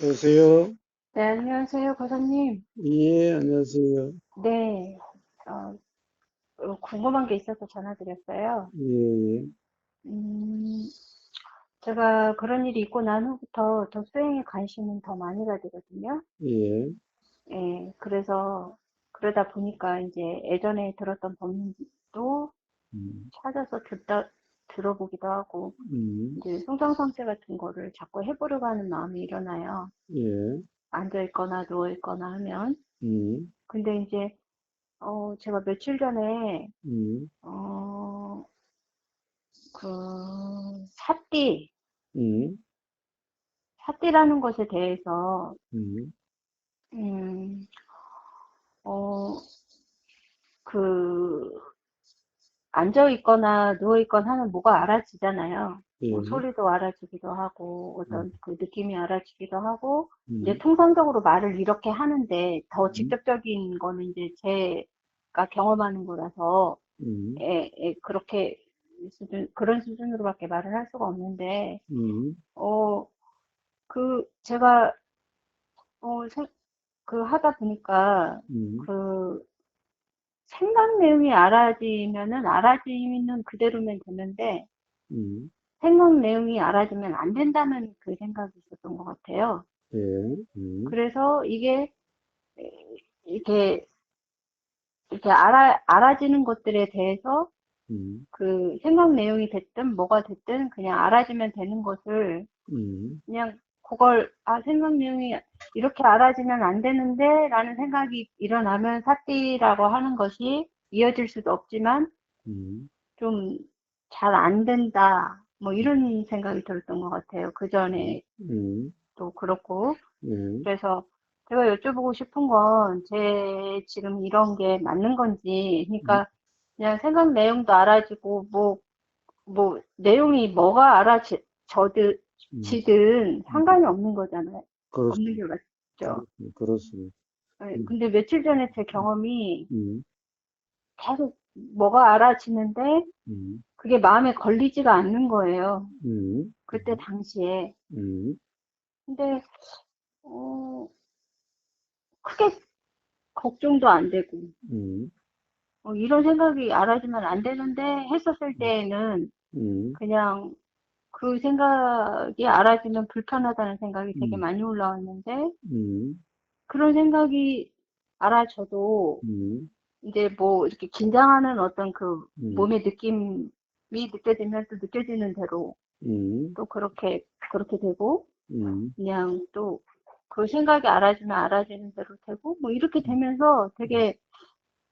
여보세요? 네, 안녕하세요, 고사님. 예, 안녕하세요. 네, 궁금한 게 있어서 전화드렸어요. 예, 예, 음, 제가 그런 일이 있고 난 후부터 더 수행에 관심은 더 많이 가지거든요. 예, 예, 그래서 그러다 보니까 이제 예전에 들었던 법문도 음, 찾아서 들어보기도 하고, 음, 이제 송정상체 같은 거를 자꾸 해보려고 하는 마음이 일어나요. 예, 앉아있거나 누워있거나 하면. 음, 근데 이제, 제가 며칠 전에, 음, 어, 그 사띠, 음, 사띠라는 것에 대해서 음, 음, 어, 그 앉아 있거나 누워 있거나 하면 뭐가 알아지잖아요. 뭐 예, 소리도 알아지기도 하고 음, 어떤 그 느낌이 알아지기도 하고 이제 음, 통상적으로 말을 이렇게 하는데 더 음, 직접적인 거는 이제 제가 경험하는 거라서 음, 그렇게 그런 수준으로밖에 말을 할 수가 없는데 음, 어, 제가 하다 보니까, 음, 그, 생각 내용이 알아지면은 알아지는 그대로면 되는데, 음, 생각 내용이 알아지면 안 된다는 그 생각이 있었던 것 같아요. 예, 그래서 이게, 이렇게, 알아지는 것들에 대해서 음, 그 생각 내용이 됐든 뭐가 됐든 그냥 알아지면 되는 것을 음, 그냥 생각 내용이 이렇게 알아지면 안 되는데 라는 생각이 일어나면 사띠라고 하는 것이 이어질 수도 없지만 음, 좀 잘 안 된다. 뭐 이런 생각이 들었던 것 같아요. 그 음, 전에 음, 또 그렇고. 예, 그래서 제가 여쭤보고 싶은 건 제 지금 이런 게 맞는 건지, 음, 그러니까 그냥 생각 내용도 알아지고 뭐 내용이 뭐가 음, 지든 음, 상관이 없는 거잖아요. 없는 그렇습니다. 게 맞죠. 그렇습니다. 네, 음, 근데 며칠 전에 제 경험이 음, 계속 뭐가 알아지는데 음, 그게 마음에 걸리지가 않는 거예요. 음, 그때 당시에. 음, 근데 어, 크게 걱정도 안 되고 음, 이런 생각이 알아지면 안 되는데 했었을 음, 때에는 음, 그냥 그 생각이 알아지면 불편하다는 생각이 되게 음, 많이 올라왔는데 음, 그런 생각이 알아져도 음, 이제 뭐 이렇게 긴장하는 어떤 그 음, 몸의 느낌이 느껴지면 또 느껴지는 대로 음, 또 그렇게 되고 음, 그냥 또 그 생각이 알아지면 알아지는 대로 되고 뭐 이렇게 되면서 되게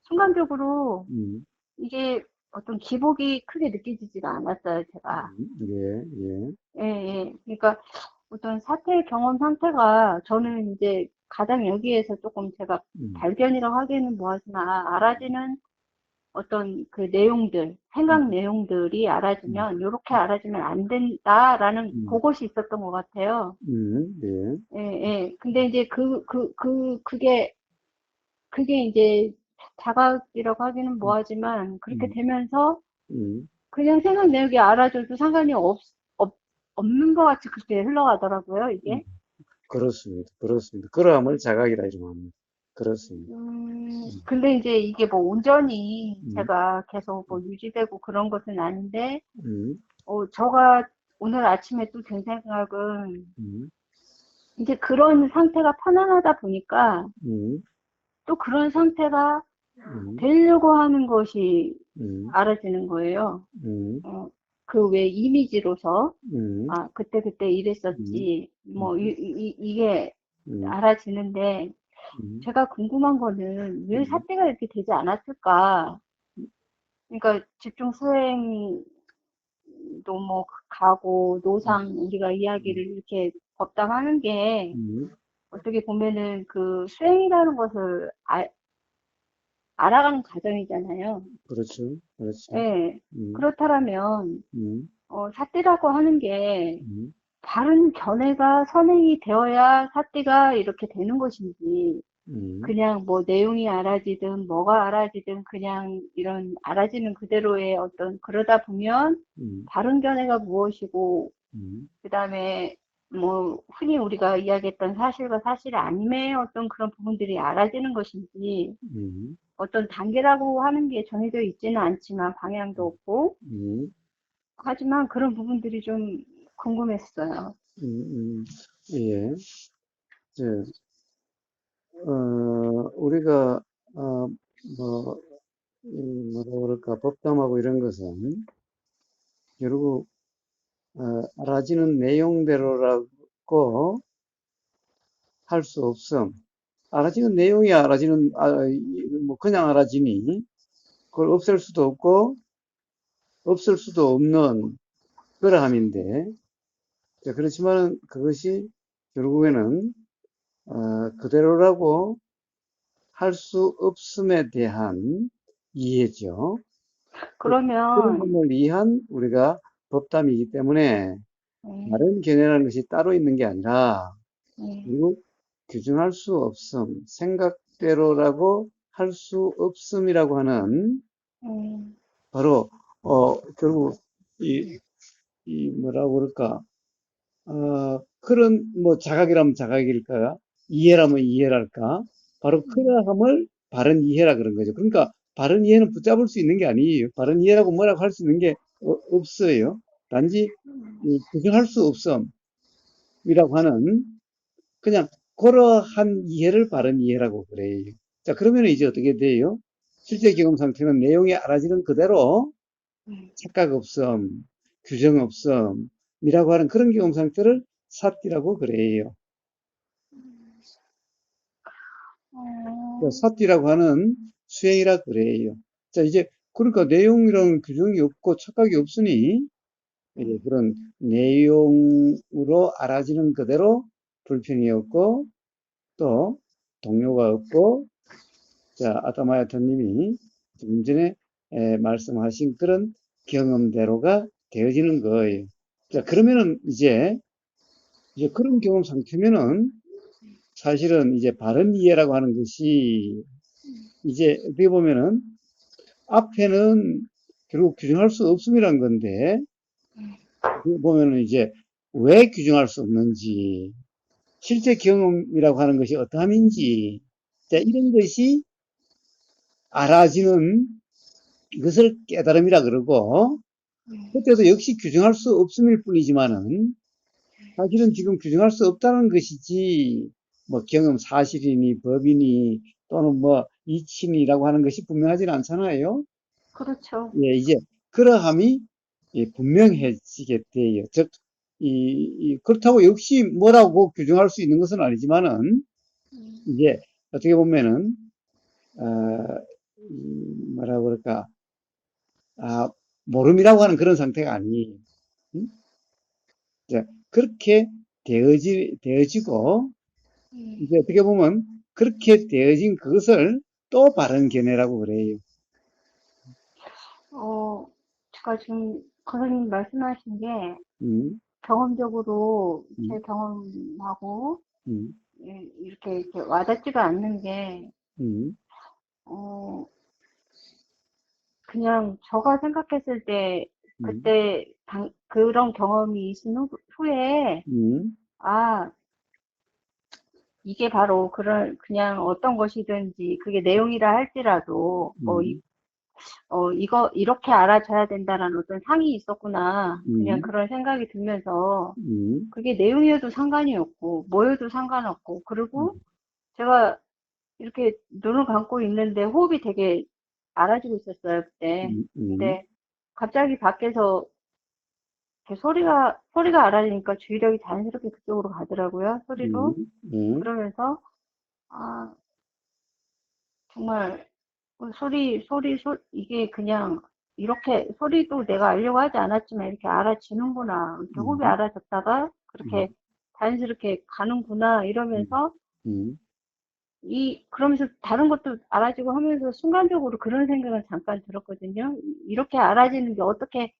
순간적으로 음, 이게 어떤 기복이 크게 느껴지지가 않았어요, 제가. 예, 예, 예, 예. 그러니까 어떤 사태 경험 상태가 저는 이제 가장 여기에서 조금 제가 음, 발견이라고 하기에는 뭐하지만 알아지는 어떤 그 내용들, 생각 음, 내용들이 음, 알아지면 이렇게 알아지면 안 된다라는 음, 그것이 있었던 것 같아요. 예, 예, 예. 근데 이제 그게 이제 자각이라고 하기는 뭐하지만 그렇게 음, 되면서 음, 그냥 생각 내역이 알아줘도 상관이 없는 것 같이 그렇게 흘러가더라고요, 음, 이게. 그렇습니다. 그렇습니다. 그러함을 자각이라 이름 합니다. 그렇습니다. 음, 근데 이제 이게 뭐 온전히 음, 제가 계속 뭐 유지되고 그런 것은 아닌데, 음, 제가 오늘 아침에 또 든 생각은 음, 이제 그런 상태가 편안하다 보니까 음, 또 그런 상태가 음, 되려고 하는 것이 음, 알아지는 거예요. 음, 그 왜 이미지로서, 음, 아, 그때 음, 이랬었지, 뭐, 음, 이게 음, 알아지는데, 음, 제가 궁금한 거는 왜 음, 사태가 이렇게 되지 않았을까? 그러니까 집중 수행도 뭐 가고 노상 우리가 이야기를 음, 이렇게 법당하는 게 음, 어떻게 보면은 그 수행이라는 것을 알아가는 과정이잖아요. 그렇죠. 그렇죠. 예. 음, 그렇다면 음, 사띠라고 하는 게 음, 바른 견해가 선행이 되어야 사띠가 이렇게 되는 것인지 음, 그냥 뭐 내용이 알아지든 뭐가 알아지든 그냥 이런 알아지는 그대로의 어떤 그러다 보면 음, 바른 견해가 무엇이고 음, 그다음에 뭐, 흔히 우리가 이야기했던 사실과 사실 아님의 어떤 그런 부분들이 알아지는 것인지, 음, 어떤 단계라고 하는 게 정해져 있지는 않지만 방향도 없고, 음, 하지만 그런 부분들이 좀 궁금했어요. 예. 저, 우리가, 뭐, 뭐라 그럴까, 법담하고 이런 것은 결국, 알아지는 내용대로라고 할 수 없음. 알아지는 내용이 알아지는, 뭐, 그냥 알아지니, 그걸 없앨 수도 없고, 없을 수도 없는 그러함인데, 자, 그렇지만은 그것이 결국에는, 그대로라고 할 수 없음에 대한 이해죠. 그런 그러면, 점을 이해한 우리가 법담이기 때문에 음, 다른 견해라는 것이 따로 있는 게 아니라 음, 결국 규정할 수 없음, 생각대로라고 할 수 없음이라고 하는 음, 바로 결국 이, 이 뭐라고 그럴까 그런 뭐 자각이라면 자각일까 이해라면 이해랄까 바로 음, 그러함을 바른 이해라 그런 거죠. 그러니까 바른 이해는 붙잡을 수 있는 게 아니에요. 바른 이해라고 뭐라고 할 수 있는 게 없어요. 단지 이 규정할 수 없음이라고 하는 그냥 그러한 이해를 바른 이해라고 그래요. 자, 그러면 이제 어떻게 돼요? 실제 경험 상태는 내용이 알아지는 그대로 음. 착각 없음, 규정 없음이라고 하는 그런 경험 상태를 사띠라고 그래요. 어, 사띠라고 하는 수행이라 그래요. 자, 이제 그러니까 내용이랑 규정이 없고 착각이 없으니 이제 음, 그런 내용으로 알아지는 그대로 불편이 없고 또 동요가 없고 자, 아타마야타님이 좀 전에 말씀하신 그런 경험대로가 되어지는 거예요. 자, 그러면은 이제 그런 경험 상태면은 사실은 이제 바른 이해라고 하는 것이 이제 어떻게 보면은 앞에는 결국 규정할 수 없음이란 건데 어떻게 보면은 이제 왜 규정할 수 없는지 실제 경험이라고 하는 것이 어떠함인지 자, 이런 것이 알아지는 것을 깨달음이라 그러고 그때도 역시 규정할 수 없음일 뿐이지만은 사실은 지금 규정할 수 없다는 것이지 뭐 경험 사실이니 법이니 또는 뭐 이치니라고 하는 것이 분명하지는 않잖아요. 그렇죠. 예, 이제 그러함이 예, 분명해지게 돼요. 즉, 그렇다고 역시 뭐라고 규정할 수 있는 것은 아니지만은 이제 어떻게 보면은 어, 뭐라 그럴까 모름이라고 하는 그런 상태가 아니에요. 음? 이제 그렇게 되어지고 이제 어떻게 보면 그렇게 되어진 그것을 또 바른 견해라고 그래요. 어, 제가 지금 선생님 말씀하신 게 음, 경험적으로 제 음, 경험하고 음, 이렇게 와닿지가 않는 게, 음, 어, 그냥 제가 생각했을 때 음, 그때 그런 경험이 있은 후에, 음, 아, 이게 바로 그런, 그냥 어떤 것이든지 그게 내용이라 할지라도, 음, 이거, 이렇게 알아줘야 된다라는 어떤 상이 있었구나. 그냥 음, 그런 생각이 들면서, 음, 그게 내용이어도 상관이 없고, 뭐여도 상관없고, 음, 그리고 제가 이렇게 눈을 감고 있는데 호흡이 되게 알아지고 있었어요, 그때. 음, 근데 갑자기 밖에서 이렇게 소리가 알아지니까 주의력이 자연스럽게 그쪽으로 가더라고요, 음, 소리로. 음, 그러면서, 아, 정말, 이게 그냥, 이렇게, 소리도 내가 알려고 하지 않았지만 이렇게 알아지는구나. 이렇게 호흡이 음, 알아졌다가 그렇게 자연스럽게 가는구나. 음, 이러면서, 음, 그러면서 다른 것도 알아지고 하면서 순간적으로 그런 생각을 잠깐 들었거든요. 이렇게 알아지는 게 어떻게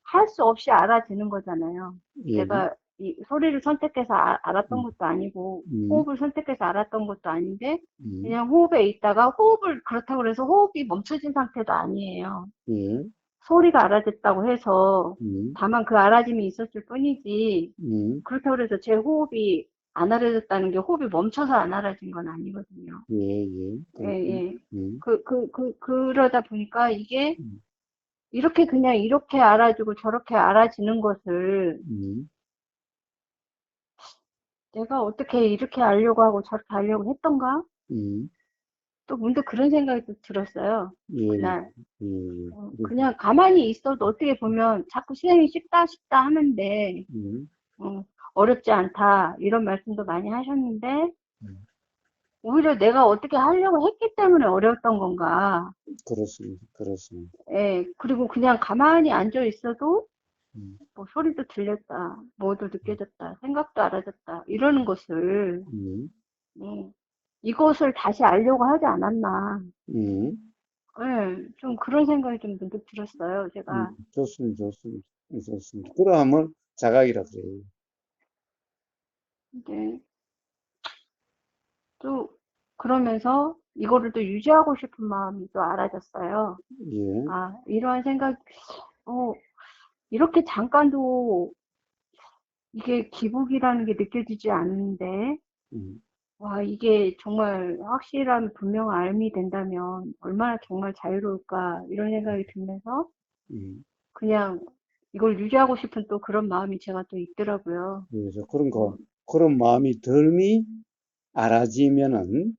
할 수 없이 알아지는 거잖아요. 예, 내가 이 소리를 선택해서 알았던 음, 것도 아니고, 음, 호흡을 선택해서 알았던 것도 아닌데, 음, 그냥 호흡에 있다가 그렇다고 해서 호흡이 멈춰진 상태도 아니에요. 예, 소리가 알아듣다고 해서 음, 다만 그 알아짐이 있었을 뿐이지 음, 그렇다고 해서 제 호흡이 안 알아듣다는 게 호흡이 멈춰서 안 알아진 건 아니거든요. 예, 예, 예, 그렇군. 예. 음, 그러다 보니까 이게 음, 이렇게 그냥 이렇게 알아주고 저렇게 알아지는 것을 음, 내가 어떻게 이렇게 알려고 하고 저렇게 알려고 했던가? 음, 또 문득 그런 생각이 또 들었어요. 예, 예, 그날. 예. 그래서, 그냥 가만히 있어도 어떻게 보면 자꾸 수행이 쉽다 쉽다 하는데 음, 어, 어렵지 않다 이런 말씀도 많이 하셨는데 음, 오히려 내가 어떻게 하려고 했기 때문에 어려웠던 건가. 그렇습니다. 그렇습니다. 예, 그리고 그냥 가만히 앉아 있어도 음, 뭐 소리도 들렸다, 뭐도 느껴졌다, 생각도 알아졌다 이러는 것을 음, 음, 이것을 다시 알려고 하지 않았나. 음, 예, 좀 그런 생각이 좀 문득 들었어요, 제가. 좋습니다. 좋습니다. 좋습니다. 그러하면 자각이라 그래요. 근데 또 그러면서 이거를 또 유지하고 싶은 마음이 또 알아졌어요. 예, 아, 이러한 생각, 어, 이렇게 잠깐도 이게 기복이라는 게 느껴지지 않는데, 음, 와, 이게 정말 확실한 분명 알미 된다면 얼마나 정말 자유로울까, 이런 생각이 들면서 음. 그냥 이걸 유지하고 싶은 또 그런 마음이 제가 또 있더라고요. 그래서 그런 어, 거, 그런 마음이 덜미 알아지면은, 예,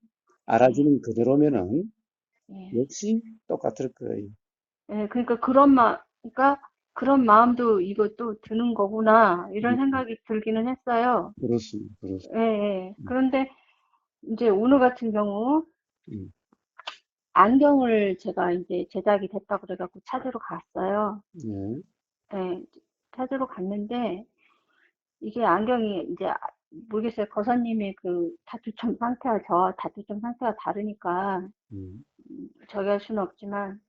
알아지는 그대로면은, 예. 역시 똑같을 거예요. 예, 그러니까 그러니까 그런 마음도 이것도 드는 거구나, 이런 음, 생각이 들기는 했어요. 그렇습니다. 예, 그렇습니다. 예. 음, 그런데 이제 오늘 같은 경우 음, 안경을 제가 이제 제작이 됐다고 그래갖고 찾으러 갔어요. 예, 예, 찾으러 갔는데 이게 안경이 이제 모르겠어요. 거사님의 그 다투점 상태와 저 다투점 상태가 다르니까 음, 저기 할 수는 없지만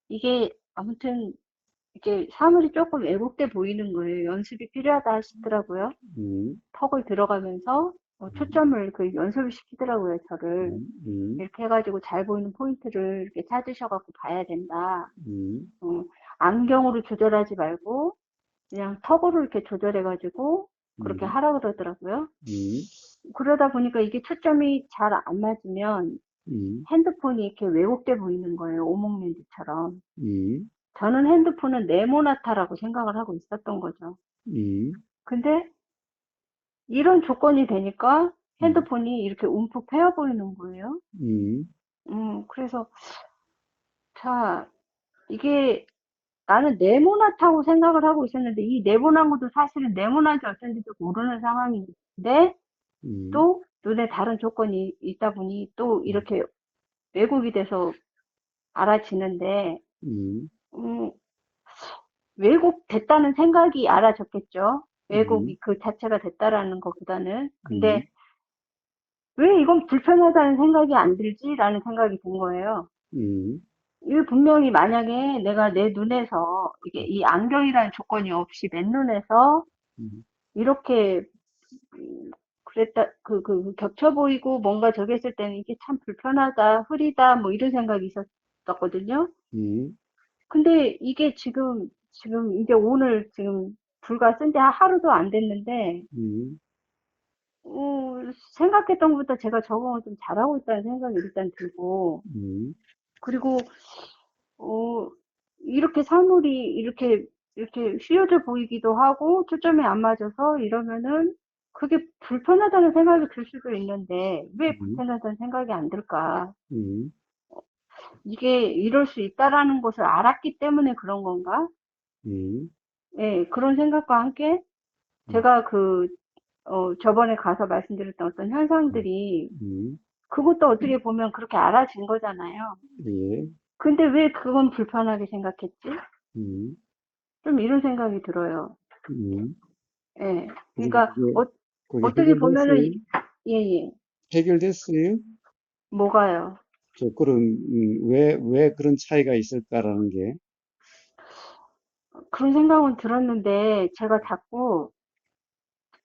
이게 아무튼 이게 사물이 조금 왜곡돼 보이는 거예요. 연습이 필요하다 하시더라고요. 음, 턱을 들어가면서 음, 초점을 그 연습을 시키더라고요, 저를. 음, 이렇게 해가지고 잘 보이는 포인트를 이렇게 찾으셔갖고 봐야 된다. 음, 어, 안경으로 조절하지 말고 그냥 턱으로 이렇게 조절해가지고 그렇게 음, 하라 그러더라고요. 음, 그러다 보니까 이게 초점이 잘 안 맞으면 음, 핸드폰이 이렇게 왜곡돼 보이는 거예요. 오목렌즈처럼. 음, 저는 핸드폰은 네모나타라고 생각을 하고 있었던 거죠. 음, 근데 이런 조건이 되니까 음, 핸드폰이 이렇게 움푹 패여 보이는 거예요. 음, 그래서, 자, 이게 나는 네모나타고 생각을 하고 있었는데, 이 네모난 것도 사실은 네모난지 어쩐지도 모르는 상황인데, 음, 또 눈에 다른 조건이 있다 보니 또 이렇게 왜곡이 돼서 알아지는데, 음, 음, 왜곡됐다는 생각이 알아졌겠죠. 음, 왜곡이 그 자체가 됐다라는 것보다는. 근데 음, 왜 이건 불편하다는 생각이 안 들지라는 생각이 든 거예요. 음, 이게 분명히 만약에 내가 내 눈에서 이게 이 안경이라는 조건이 없이 맨눈에서 음, 이렇게 그랬다 그 겹쳐 보이고 뭔가 저기 했을 때는 이게 참 불편하다, 흐리다 뭐 이런 생각이 있었거든요. 음, 근데 이게 지금 이제 오늘 지금 불과 쓴지 하루도 안 됐는데 음, 어, 생각했던 것보다 제가 적응을 좀 잘하고 있다는 생각이 일단 들고 음, 그리고 어, 이렇게 사물이 이렇게 휘어져 보이기도 하고 초점이 안 맞아서 이러면은 그게 불편하다는 생각이 들 수도 있는데 왜 음, 불편하다는 생각이 안 들까? 음, 이게 이럴 수 있다라는 것을 알았기 때문에 그런 건가? 음, 예, 그런 생각과 함께 음, 제가 저번에 가서 말씀드렸던 어떤 현상들이 음, 그것도 어떻게 보면 그렇게 알아진 거잖아요. 예, 근데 왜 그건 불편하게 생각했지? 음, 좀 이런 생각이 들어요. 음. 예. 그리고 그러니까 그게 어떻게 보면은 해결됐어요? 예, 예. 해결됐어요? 뭐가요? 그런, 왜 그런 차이가 있을까라는 게, 그런 생각은 들었는데 제가 자꾸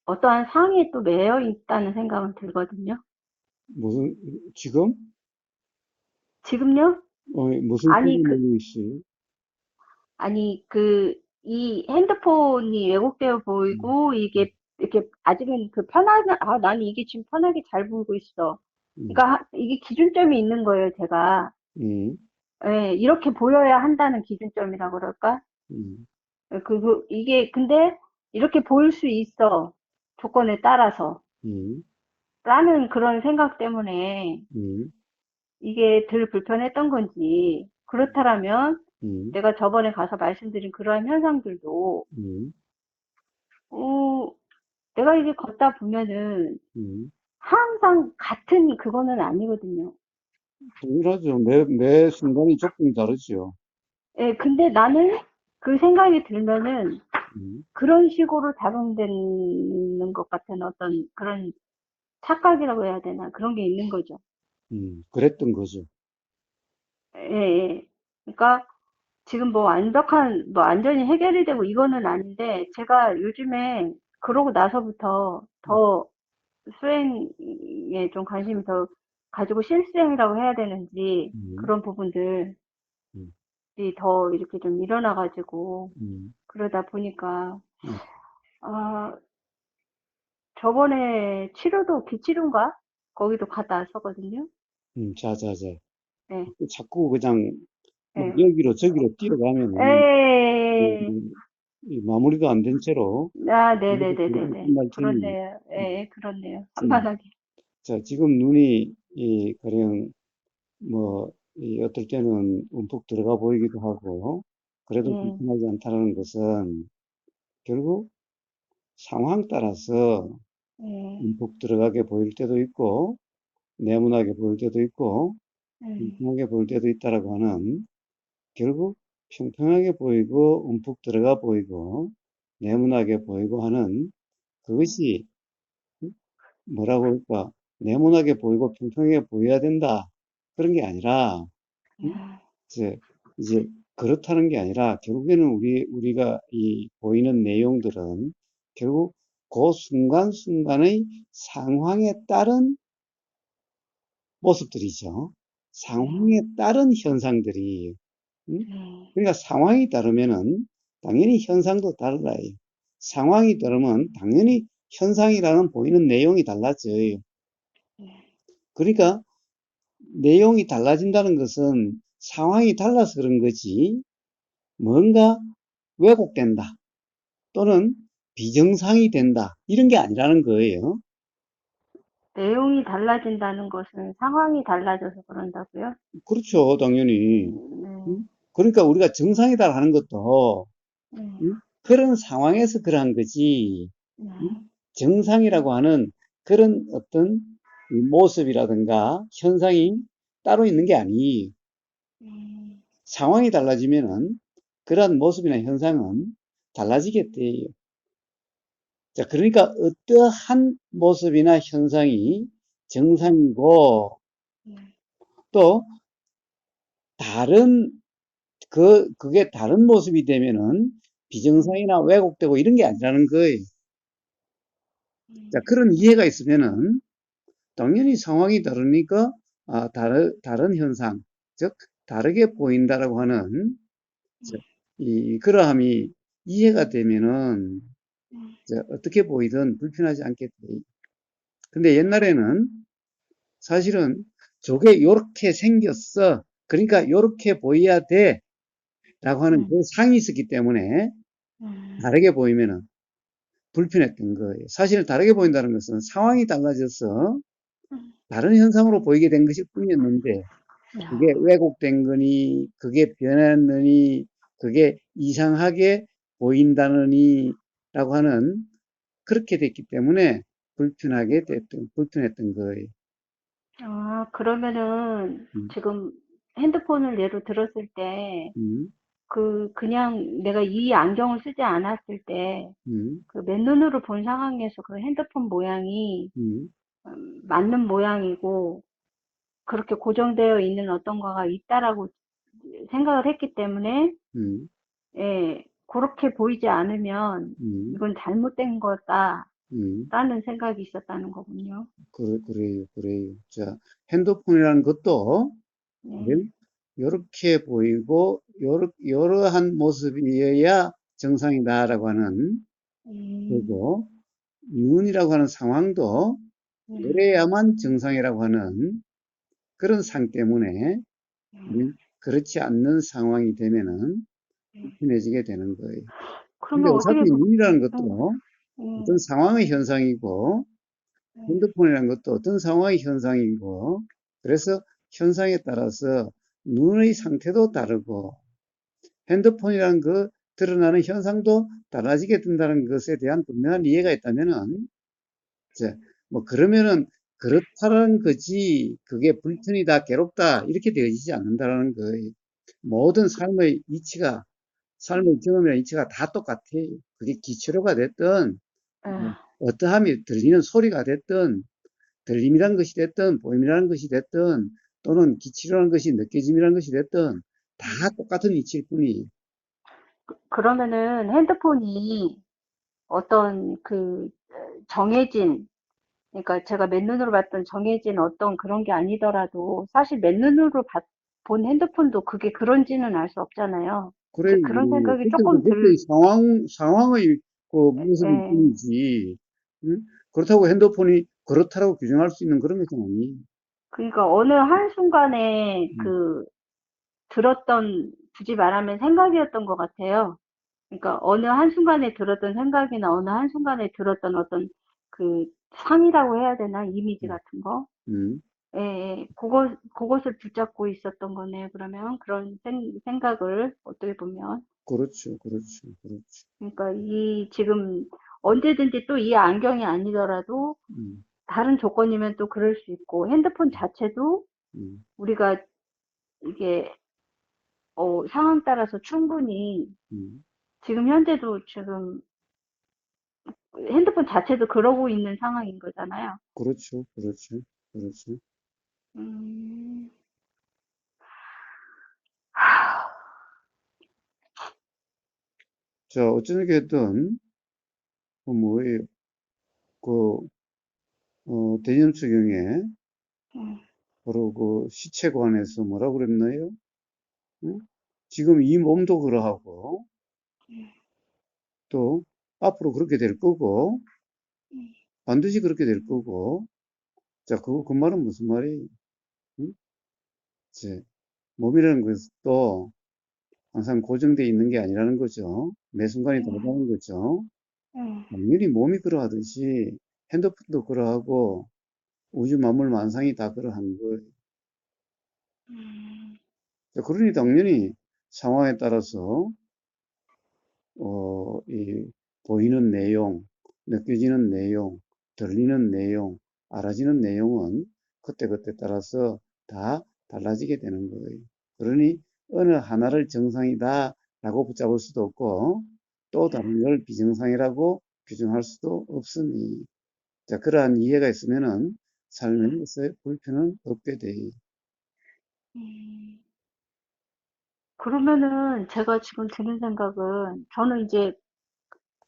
어떠한 상에 또 매여 있다는 생각은 들거든요. 무슨, 지금? 지금요? 무슨 아니 책임이 있어요? 아니, 이 핸드폰이 왜곡되어 음, 보이고, 이게, 이렇게, 아직은 나는 이게 지금 편하게 잘 보이고 있어. 음, 그러니까, 이게 기준점이 있는 거예요, 제가. 음, 예, 이렇게 보여야 한다는 기준점이라 그럴까? 음, 이게, 근데, 이렇게 보일 수 있어. 조건에 따라서. 음, 라는 그런 생각 때문에, 음, 이게 덜 불편했던 건지, 그렇다면, 음, 내가 저번에 가서 말씀드린 그러한 현상들도, 음, 어, 내가 이게 걷다 보면은 음. 항상 같은 그거는 아니거든요. 동일하죠. 매 순간이 조건이 다르죠. 예, 근데 나는 그 생각이 들면은 음, 그런 식으로 작용되는 것 같은 어떤 그런 착각이라고 해야 되나? 그런 게 있는 거죠. 그랬던 거죠. 예, 예. 그러니까 지금 뭐 완전히 해결이 되고 이거는 아닌데 제가 요즘에 그러고 나서부터 더 수행에 좀 관심이 더 가지고 실수행이라고 해야 되는지 음, 그런 부분들이 음, 더 이렇게 좀 일어나가지고 음, 그러다 보니까 음, 아 저번에 치료도 비치료인가 거기도 갔다 왔었거든요. 자, 자, 자. 네, 자꾸 그냥 뭐 네. 여기로 저기로 뛰어가면은 에, 이 마무리도 안 된 채로 아, 이렇게 그렇게 네네네네네. 끝날 테니. 그렇네요. 예, 그렇네요. 음. 한만하게. 자, 지금 눈이 가령 뭐 어떨 때는 움푹 들어가 보이기도 하고 그래도 예, 불편하지 않다는 것은 결국 상황 따라서 예, 움푹 들어가게 보일 때도 있고 네모나게 보일 때도 있고 예, 평평하게 보일 때도 있다라고 하는 결국 평평하게 보이고 움푹 들어가 보이고 네모나게 보이고 하는 그것이 뭐라고 할까 네모나게 보이고 평평하게 보여야 된다 그런 게 아니라 음? 이제 이제 그렇다는 게 아니라 결국에는 우리가 이 보이는 내용들은 결국 그 순간순간의 상황에 따른 모습들이죠. 예, 상황에 따른 현상들이 음? 예, 그러니까 상황이 다르면은 당연히 현상도 달라요. 상황이 다르면 당연히 현상이라는 보이는 내용이 달라져요. 그러니까 내용이 달라진다는 것은 상황이 달라서 그런 거지 뭔가 왜곡된다 또는 비정상이 된다 이런 게 아니라는 거예요. 내용이 달라진다는 것은 상황이 달라져서 그런다고요? 그렇죠, 당연히. 네, 음? 그러니까 우리가 정상이다 하는 것도 네, 그런 상황에서 그러한 거지. 음? 네, 정상이라고 하는 그런 어떤 모습이라든가 현상이 따로 있는 게 아니에요. 네, 상황이 달라지면은 그러한 모습이나 현상은 달라지게 돼요. 자, 그러니까 어떠한 모습이나 현상이 정상이고 또 다른 그게 다른 모습이 되면은 비정상이나 왜곡되고 이런 게 아니라는 거예요. 자, 그런 이해가 있으면은 당연히 상황이 다르니까 다른 현상, 즉 다르게 보인다라고 하는 이 그러함이 이해가 되면은 어떻게 보이든 불편하지 않게 돼요. 근데 옛날에는 사실은 저게 요렇게 생겼어. 그러니까 요렇게 보여야 돼. 라고 하는 그 상이 있었기 때문에 다르게 보이면은 불편했던 거예요. 사실 다르게 보인다는 것은 상황이 달라져서 다른 현상으로 보이게 된 것일 뿐이었는데 그게 왜곡된 거니, 그게 변했느니, 그게 이상하게 보인다느니 라고 하는 그렇게 됐기 때문에 불편했던 거예요. 아, 그러면은 음, 지금 핸드폰을 예로 들었을 때, 음, 그냥 내가 이 안경을 쓰지 않았을 때, 음, 그 맨눈으로 본 상황에서 그 핸드폰 모양이 음, 맞는 모양이고, 그렇게 고정되어 있는 어떤 거가 있다라고 생각을 했기 때문에, 음, 예, 그렇게 보이지 않으면 음, 이건 잘못된 거다라는 음. 생각이 있었다는 거군요. 그래요, 그래요. 자, 핸드폰이라는 것도, 네, 그래요? 요렇게 보이고, 요러한 모습이어야 정상이다라고 하는 음, 거고, 눈이라고 하는 상황도 음, 그래야만 정상이라고 하는 그런 상 때문에 그렇지 않는 상황이 되면은 음. 불편해지게 되는 거예요. 근데 그러면 어떻게, 어차피 눈이라는 음, 것도 어떤 음, 상황의 현상이고, 음, 핸드폰이라는 것도 어떤 상황의 현상이고, 그래서 현상에 따라서 눈의 상태도 다르고, 핸드폰이라는 그 드러나는 현상도 달라지게 된다는 것에 대한 분명한 이해가 있다면은, 이제 뭐 그러면은 그렇다는 거지, 그게 불편이다, 괴롭다, 이렇게 되어지지 않는다는 거예요. 모든 삶의 이치가, 삶의 경험이나 이치가 다 똑같아요. 그게 기초료가 됐든, 뭐 아, 어떠함이 들리는 소리가 됐든, 들림이란 것이 됐든, 보임이라는 것이 됐든, 또는 기치료라는 것이 느껴짐이라는 것이 됐든, 다 똑같은 이치일 뿐이에요. 그러면은 핸드폰이 어떤 그 정해진, 그러니까 제가 맨눈으로 봤던 정해진 어떤 그런 게 아니더라도 사실 맨눈으로 본 핸드폰도 그게 그런지는 알 수 없잖아요. 그래, 그런 생각이 그때 조금 그때 상황의 그 모습일 예. 뿐이지. 응? 그렇다고 핸드폰이 그렇다라고 규정할 수 있는 그런 것은 아니에요. 그러니까 어느 한순간에 음, 그 들었던, 굳이 말하면 생각이었던 것 같아요. 그러니까 어느 한순간에 들었던 생각이나 어느 한순간에 들었던 어떤 그 상이라고 해야 되나? 이미지 음, 같은 거? 음. 예, 예. 그것을 붙잡고 있었던 거네요. 그러면 그런 생각을 어떻게 보면. 그렇죠, 그렇죠, 그렇죠. 그러니까 이 지금 언제든지 또 이 안경이 아니더라도 음, 다른 조건이면 또 그럴 수 있고 핸드폰 자체도 음, 우리가 이게 상황 따라서 충분히 음. 지금 현재도 지금 핸드폰 자체도 그러고 있는 상황인 거잖아요. 그렇죠, 그렇죠, 그렇죠. 음, 자, 어쩌겠든, 그 뭐예요, 그, 대전수경에, 음, 바로 그 시체관에서 뭐라 그랬나요? 응? 지금 이 몸도 그러하고, 또, 앞으로 그렇게 될 거고, 반드시 그렇게 될 거고, 자, 그 말은 무슨 말이에요? 응? 이제, 몸이라는 것도 항상 고정되어 있는 게 아니라는 거죠. 매 순간이 음, 다르다는 거죠. 음, 당연히 몸이 그러하듯이 핸드폰도 그러하고 우주 만물 만상이 다 그러한 거예요. 음, 자, 그러니 당연히 상황에 따라서 이 보이는 내용, 느껴지는 내용, 들리는 내용, 알아지는 내용은 그때그때 따라서 다 달라지게 되는 거예요. 그러니 어느 하나를 정상이다라고 붙잡을 수도 없고 또 다른 걸 비정상이라고 규정할 수도 없으니 자, 그러한 이해가 있으면은 삶에서 불편은 없게 돼요. 음. 그러면은 제가 지금 드는 생각은 저는 이제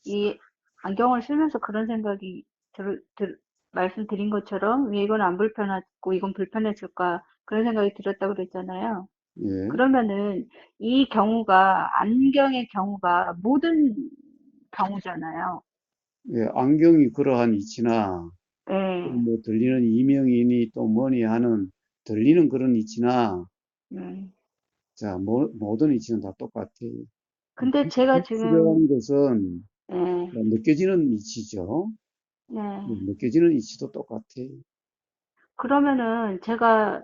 이 안경을 쓰면서 그런 생각이 말씀드린 것처럼 왜 이건 안 불편하고 이건 불편했을까 그런 생각이 들었다고 그랬잖아요. 예, 그러면은 이 경우가 안경의 경우가 모든 경우잖아요. 예, 안경이 그러한 이치나 예. 뭐 들리는 이명이니 또 뭐니 하는 들리는 그런 이치나 음. 자 모든 이치는 다 똑같아요. 근데 제가 지금 이치라는 것은 예. 뭐 느껴지는 이치죠. 네. 느껴지는 이치도 똑같아요. 그러면은 제가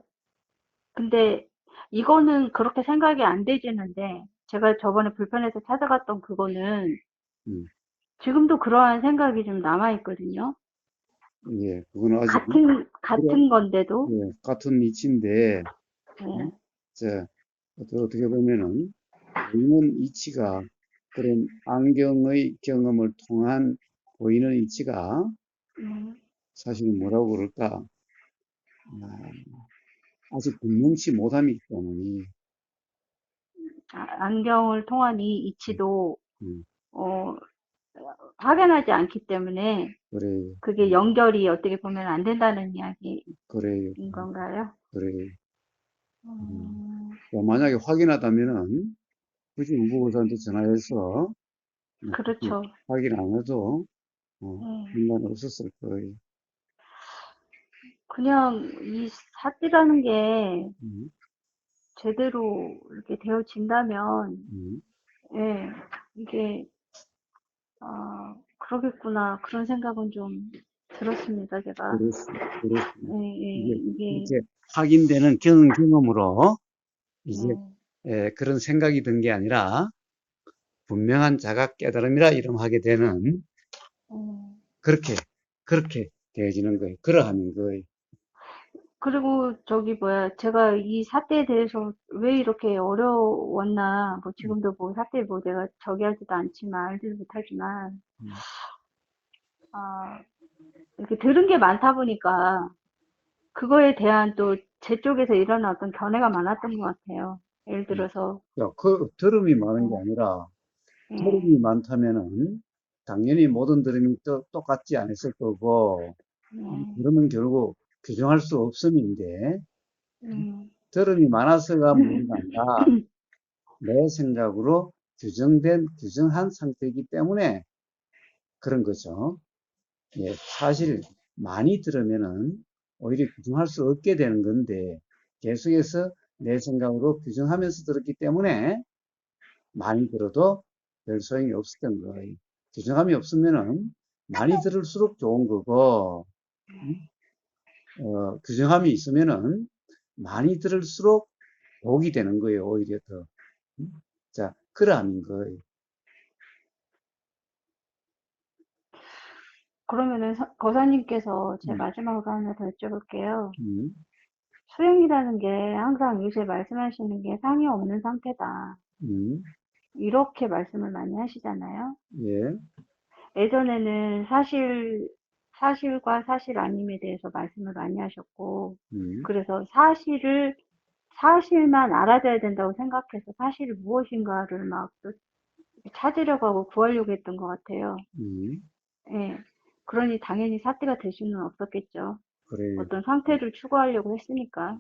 근데 이거는 그렇게 생각이 안 되지는데 제가 저번에 불편해서 찾아갔던 그거는 음, 지금도 그러한 생각이 좀 남아 있거든요. 예, 그거는 아직 그런 같은 건데도. 예, 같은 이치인데 음, 예. 자 어떻게 보면은 보이는 이치가 그런 안경의 경험을 통한 보이는 이치가 음. 사실 뭐라고 그럴까 아직 분명치 못함이기 때문에 안경을 통한 이 음, 이치도 음, 어, 확연하지 않기 때문에 그래요, 그게 연결이 어떻게 보면 안 된다는 이야기인 그래요, 건가요? 그래요. 음. 음, 만약에 확인하다면은 굳이 우보사한테 전화해서 굳이 그렇죠. 확인 안 해도 네. 상관없었을 거예요. 그냥 이 사띠라는 게 음, 제대로 이렇게 되어진다면, 음, 예, 이게, 그러겠구나. 그런 생각은 좀 들었습니다, 제가. 그렇습니다. 예, 예, 이게 이게, 이렇게 확인되는 경험으로 이제 네, 그런 생각이 든 게 아니라 분명한 자각 깨달음이라 이름하게 되는 음. 그렇게 그렇게 되어지는 거예요. 그러한 거예요. 그리고 저기 뭐야, 제가 이 사태에 대해서 왜 이렇게 어려웠나, 뭐 지금도 뭐 사태 뭐 내가 저기 하지도 않지만, 알지도 못하지만, 음, 아, 이렇게 들은 게 많다 보니까, 그거에 대한 또 제 쪽에서 일어난 어떤 견해가 많았던 것 같아요. 예를 들어서, 야, 그 들음이 많은 게 어, 아니라 예, 들음이 많다면은 당연히 모든 들음이 똑같지 않았을 거고 예, 그러면 결국 규정할 수 없음인데 음, 들음이 많아서가 문제가 아니라 내 생각으로 규정한 상태이기 때문에 그런 거죠. 예, 사실 많이 들으면은 오히려 규정할 수 없게 되는 건데 계속해서 내 생각으로 규정하면서 들었기 때문에 많이 들어도 별 소용이 없었던 거예요. 규정함이 없으면은 많이 들을수록 좋은 거고, 규정함이 있으면은 많이 들을수록 복이 되는 거예요, 오히려 더. 자, 그러한 거예요. 그러면은 거사님께서 제 음, 마지막으로 하나 더 여쭤볼게요. 음, 수행이라는 게 항상 요새 말씀하시는 게 상이 없는 상태다. 음, 이렇게 말씀을 많이 하시잖아요. 예, 예전에는 사실과 사실 아님에 대해서 말씀을 많이 하셨고, 음, 그래서 사실만 알아줘야 된다고 생각해서 사실이 무엇인가를 막 또 찾으려고 하고 구하려고 했던 것 같아요. 음, 예. 그러니 당연히 사태가 될 수는 없었겠죠. 그래요. 어떤 상태를 추구하려고 했으니까.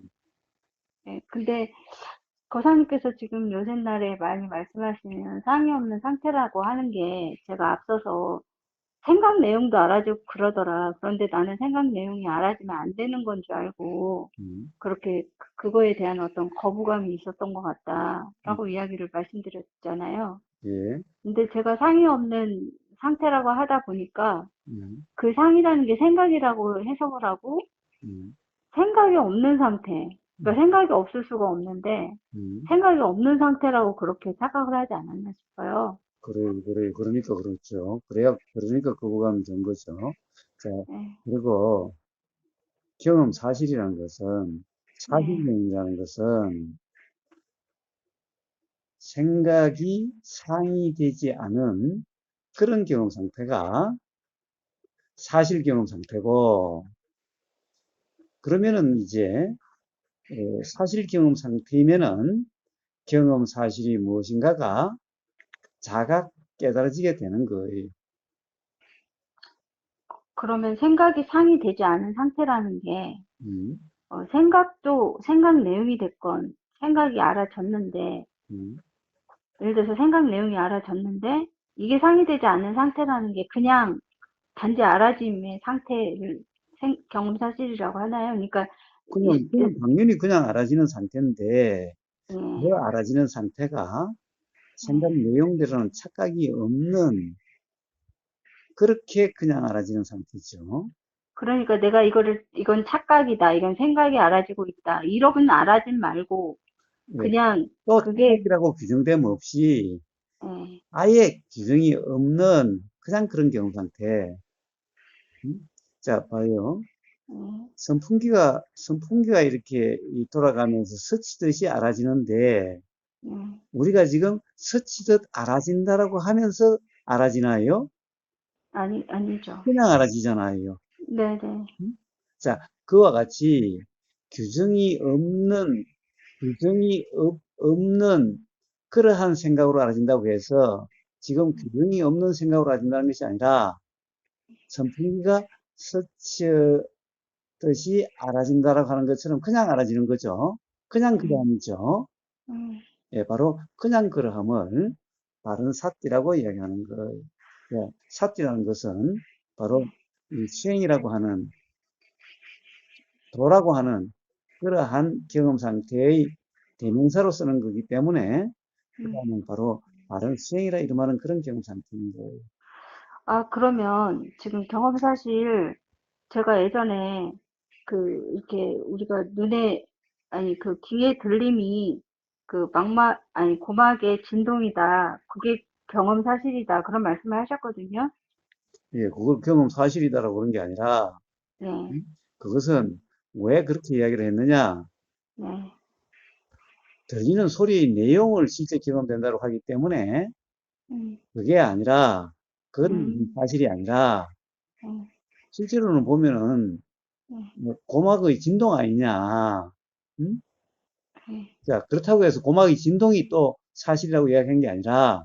예. 근데 거사님께서 지금 요새날에 많이 말씀하시는 상이 없는 상태라고 하는 게 제가 앞서서 생각 내용도 알아주고 그러더라. 그런데 나는 생각 내용이 알아지면 안 되는 건 줄 알고 음, 그렇게 그거에 대한 어떤 거부감이 있었던 것 음, 같다라고 이야기를 말씀드렸잖아요. 예, 근데 제가 상이 없는 상태라고 하다 보니까 음, 그 상이라는 게 생각이라고 해석을 하고 음, 생각이 없는 상태. 음, 그러니까 생각이 없을 수가 없는데 음. 생각이 없는 상태라고 그렇게 착각을 하지 않았나 싶어요. 그래요. 그러니까 그렇죠. 그러니까 거부감이 든 거죠. 자, 네, 그리고 경험 사실이라는 것은, 네. 사실론이라는 것은 생각이 상이되지 않은 그런 경험 상태가 사실 경험 상태고, 그러면은 이제 사실 경험 상태이면은 경험 사실이 무엇인가가 자각 깨달아지게 되는 거예요. 그러면 생각이 상이 되지 않은 상태라는 게 음, 생각도 생각 내용이 됐건 생각이 알아졌는데 음. 예를 들어서 생각 내용이 알아졌는데 이게 상이 되지 않는 상태라는 게 그냥 단지 알아짐의 상태를 경험 사실이라고 하나요? 그러니까 그냥 당연히 그냥 알아지는 상태인데, 그 예, 알아지는 상태가 생각 예. 내용대로는 착각이 없는, 그렇게 그냥 알아지는 상태죠. 그러니까 내가 이건 착각이다, 이건 생각이 알아지고 있다, 이러고는 알아진 말고 예. 그냥 또 그게 착각이라고 규정됨 없이 예, 아예 규정이 없는 그냥 그런 경험 상태. 자, 봐요. 예, 선풍기가 이렇게 돌아가면서 스치듯이 알아지는데, 예. 우리가 지금 스치듯 알아진다라고 하면서 알아지나요? 아니죠. 그냥 알아지잖아요. 네네. 음? 자, 그와 같이 규정이 없는, 없는 그러한 생각으로 알아진다고 해서 지금 규정이 없는 생각으로 알아진다는 것이 아니라 선풍기가 스치듯이 알아진다라고 하는 것처럼 그냥 알아지는 거죠. 그냥 음, 그러함이죠. 음, 예, 바로 그냥 그러함을 바른 사띠라고 이야기하는 거예요. 예, 사띠라는 것은 바로 이 수행이라고 하는, 도라고 하는 그러한 경험 상태의 대명사로 쓰는 거기 때문에 음. 그다음에 바로 바른 수행이라 이름하는 그런 경험 상태인 거예요. 아, 그러면 지금 경험 사실 제가 예전에 이렇게 우리가 아니, 귀에 들림이 아니, 고막의 진동이다. 그게 경험 사실이다. 그런 말씀을 하셨거든요. 예, 그걸 경험 사실이다라고 그런 게 아니라, 네, 음? 그것은 왜 그렇게 이야기를 했느냐? 네, 들리는 소리의 내용을 실제 경험된다고 하기 때문에 음, 그게 아니라, 그건 음, 사실이 아니라, 음, 실제로는 보면은 음, 뭐 고막의 진동 아니냐? 음? 음, 자, 그렇다고 해서 고막의 진동이 또 사실이라고 이야기한 게 아니라,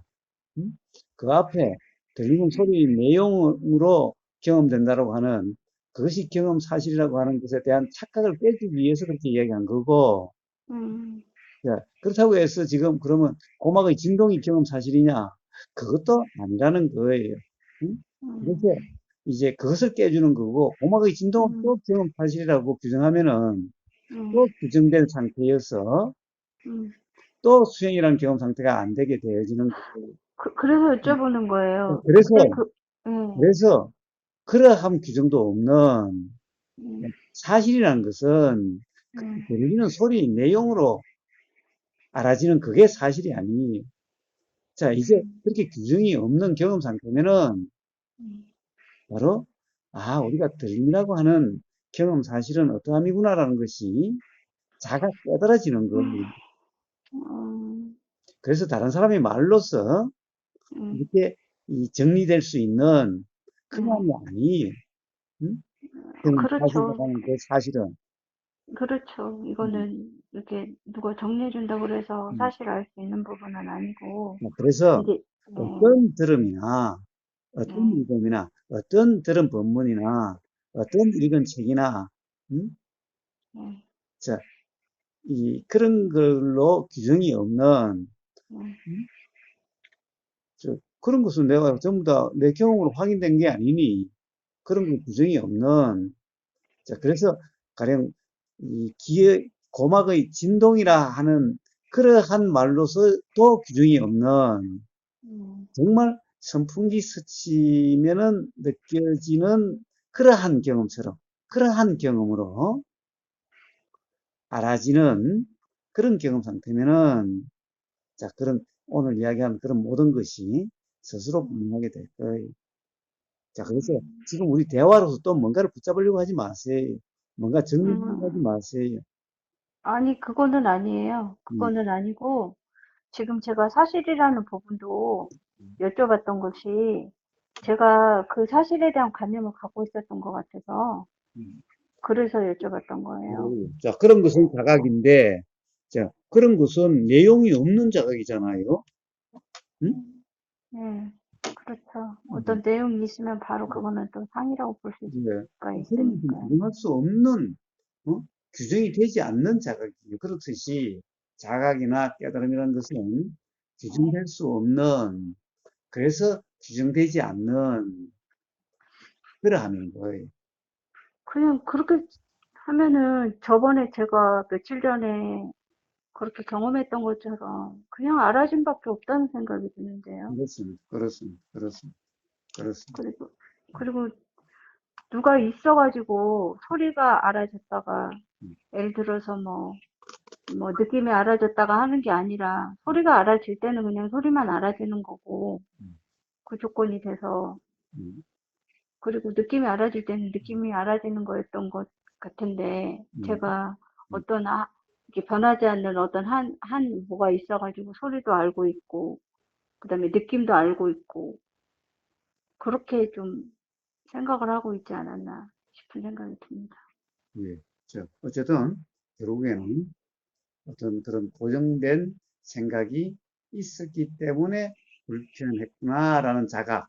음? 그 앞에 들리는 소리의 내용으로 경험된다고 하는, 그것이 경험 사실이라고 하는 것에 대한 착각을 깨주기 위해서 그렇게 이야기한 거고, 음, 자, 그렇다고 해서 지금 그러면 고막의 진동이 경험 사실이냐? 그것도 아니라는 거예요. 음? 음, 그래서 이제 그것을 깨주는 거고, 고막의 진동은 음, 또 경험 사실이라고 규정하면은 음, 또 규정된 상태여서 음. 또 수행이라는 경험 상태가 안 되게 되어지는 거예요. 그래서 여쭤보는 거예요. 그때 그래서, 예, 그래서 그러한 규정도 없는 음, 사실이라는 것은 그 음, 들리는 소리 내용으로 알아지는 그게 사실이 아니에요. 자, 이제 음, 그렇게 규정이 없는 경험 상태면은 음, 바로, 아, 우리가 들림이라고 하는 경험 사실은 어떠함이구나라는 것이 자가 깨달아지는 거예요. 음, 그래서 다른 사람의 말로서 음, 이렇게 정리될 수 있는 음. 그냥이 아니에요. 응? 경험 그렇죠. 사실이라고 하는 그 사실은. 그렇죠. 음, 이거는 이렇게 누가 정리해준다고 그래서 음. 사실 알 수 있는 부분은 아니고, 그래서 이제, 어떤 들음이나 어떤 네, 읽음이나 어떤 들은 본문이나 어떤 읽은 책이나 음? 네, 자, 그런 걸로 규정이 없는 네, 음? 그런 것은 내가 전부 다 내 경험으로 확인된 게 아니니 그런 거 규정이 없는 자, 그래서 가령 이 귀의 고막의 진동이라 하는 그러한 말로서도 규정이 없는 음, 정말 선풍기 스치면은 느껴지는 그러한 경험처럼 그러한 경험으로 알아지는 그런 경험 상태면은 자, 그런 오늘 이야기한 그런 모든 것이 스스로 분명하게 될 거예요. 자, 그래서 음, 지금 우리 대화로서 또 뭔가를 붙잡으려고 하지 마세요. 뭔가 정리하려고 하지 음. 마세요. 아니, 그거는 아니에요. 음, 그거는 아니고, 지금 제가 사실이라는 부분도 여쭤봤던 것이, 제가 그 사실에 대한 관념을 갖고 있었던 것 같아서, 음. 그래서 여쭤봤던 거예요. 자, 그런 것은 네. 자각인데, 자, 그런 것은 내용이 없는 자각이잖아요. 응? 네, 그렇죠. 음, 어떤 내용이 있으면 바로 그거는 또 상이라고 볼 네. 수가 그런 것은 있으니까요. 규정할 수 없는, 어? 규정이 되지 않는 자각이에요. 그렇듯이 자각이나 깨달음이라는 것은 규정될 수 없는, 그래서 규정되지 않는, 그러함인 거예요. 그냥 그렇게 하면은 저번에 제가 며칠 전에 그렇게 경험했던 것처럼 그냥 알아짐밖에 없다는 생각이 드는데요. 그렇습니다. 그렇습니다. 그렇습니다. 그렇습니다. 그리고, 그리고 누가 있어가지고 소리가 알아졌다가, 음, 예를 들어서 뭐 느낌이 알아졌다가 하는 게 아니라 소리가 알아질 때는 그냥 소리만 알아지는 거고, 음, 그 조건이 돼서, 음, 그리고 느낌이 알아질 때는 느낌이 알아지는 거였던 것 같은데, 음, 제가 음, 어떤, 이렇게 변하지 않는 어떤 한 뭐가 있어가지고 소리도 알고 있고, 그 다음에 느낌도 알고 있고, 그렇게 좀 생각을 하고 있지 않았나 싶은 생각이 듭니다. 예. 자, 어쨌든, 네. 결국에는 어떤 그런 고정된 생각이 있었기 때문에 불편했구나라는 자각.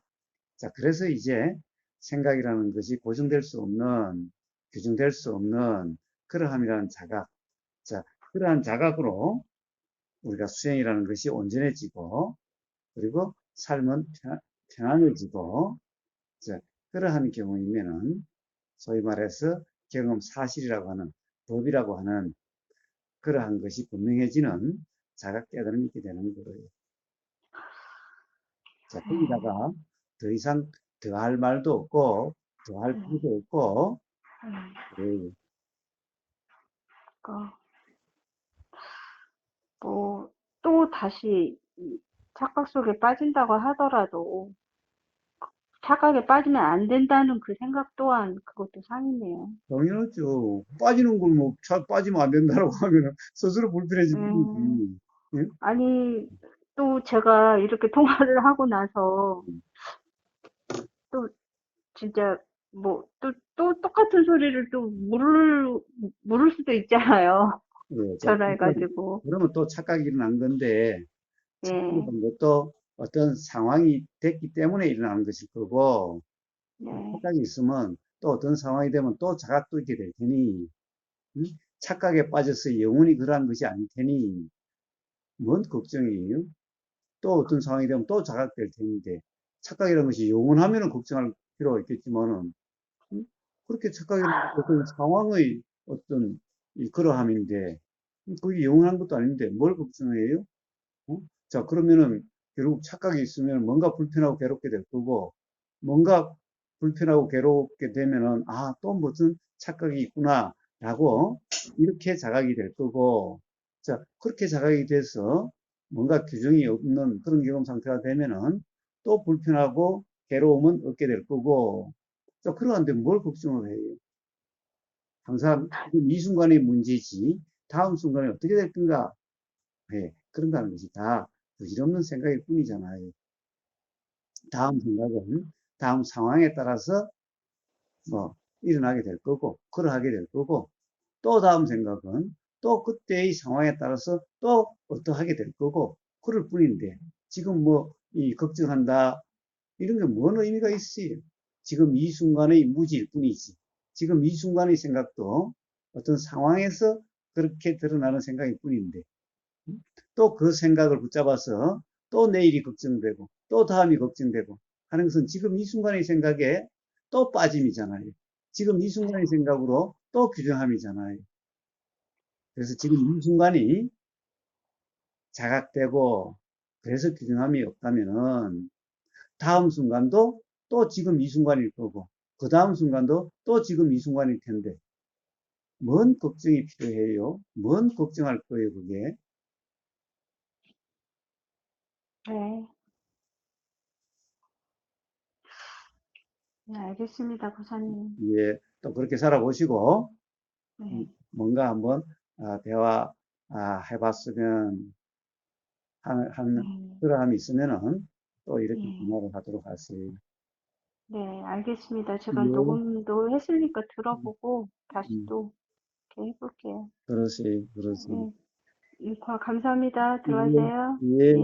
자, 그래서 이제 생각이라는 것이 고정될 수 없는, 규정될 수 없는 그러함이라는 자각. 자, 그러한 자각으로 우리가 수행이라는 것이 온전해지고, 그리고 삶은 편안해지고, 자, 그러한 경우이면은, 소위 말해서 경험 사실이라고 하는, 법이라고 하는 그러한 것이 분명해지는 자각 깨달음이 있게 되는 거예요. 자, 네. 거기다가 더 이상 더할 말도 없고, 더할 네. 필요도 없고, 네. 예, 그, 뭐, 또 다시 이 착각 속에 빠진다고 하더라도 착각에 빠지면 안 된다는 그 생각 또한 그것도 상이네요. 당연하죠. 빠지는 걸 뭐, 빠지면 안 된다고 하면은 스스로 불편해질 음, 뿐이지. 예? 아니, 또 제가 이렇게 통화를 하고 나서 또 진짜 뭐, 또 똑같은 소리를 또 물을 수도 있잖아요. 예, 자, 전화해가지고. 그러면 또 착각이 일어난 건데, 예, 착각이라는 것도 어떤 상황이 됐기 때문에 일어나는 것일 거고, 네, 착각이 있으면 또 어떤 상황이 되면 또 자각도 있게 될 테니, 음? 착각에 빠져서 영원히 그러한 것이 아닐 테니, 뭔 걱정이에요? 또 어떤 상황이 되면 또 자각될 텐데, 착각이라는 것이 영원하면은 걱정할 필요가 있겠지만은, 음? 그렇게 착각이라는 어떤 상황의 어떤 그러함인데, 그게 영원한 것도 아닌데, 뭘 걱정해요? 어? 자, 그러면은 결국 착각이 있으면 뭔가 불편하고 괴롭게 될 거고, 뭔가 불편하고 괴롭게 되면은, 아, 또 무슨 착각이 있구나, 라고 이렇게 자각이 될 거고, 자, 그렇게 자각이 돼서 뭔가 규정이 없는 그런 경험 상태가 되면은 또 불편하고 괴로움은 얻게 될 거고, 자, 그러한데 뭘 걱정을 해요? 항상 지금 이 순간의 문제지, 다음 순간에 어떻게 될 건가? 예, 그런다는 것이 다 부질없는 생각일 뿐이잖아요. 다음 생각은 다음 상황에 따라서 뭐 일어나게 될 거고, 그러하게 될 거고, 또 다음 생각은 또 그때의 상황에 따라서 또 어떠하게 될 거고, 그럴 뿐인데, 지금 뭐, 이 걱정한다, 이런 게 뭔 의미가 있어요? 지금 이 순간의 무지일 뿐이지. 지금 이 순간의 생각도 어떤 상황에서 그렇게 드러나는 생각일 뿐인데, 또 그 생각을 붙잡아서 또 내일이 걱정되고 또 다음이 걱정되고 하는 것은 지금 이 순간의 생각에 또 빠짐이잖아요. 지금 이 순간의 생각으로 또 규정함이잖아요. 그래서 지금 이 순간이 자각되고 그래서 규정함이 없다면은 다음 순간도 또 지금 이 순간일 거고 그 다음 순간도 또 지금 이 순간일 텐데 뭔 걱정이 필요해요? 뭔 걱정할 거예요, 그게? 네, 네, 알겠습니다, 고사님. 예, 또 그렇게 살아보시고 네, 뭔가 한번 대화 해봤으면 하는 네, 그러함이 있으면은 또 이렇게 예. 전화를 하도록 하세요. 네, 알겠습니다. 제가 예, 녹음도 했으니까 들어보고 다시 음, 또 이렇게 해볼게요. 그러세요, 그러세요. 네, 감사합니다. 예, 들어가세요. 예. 예.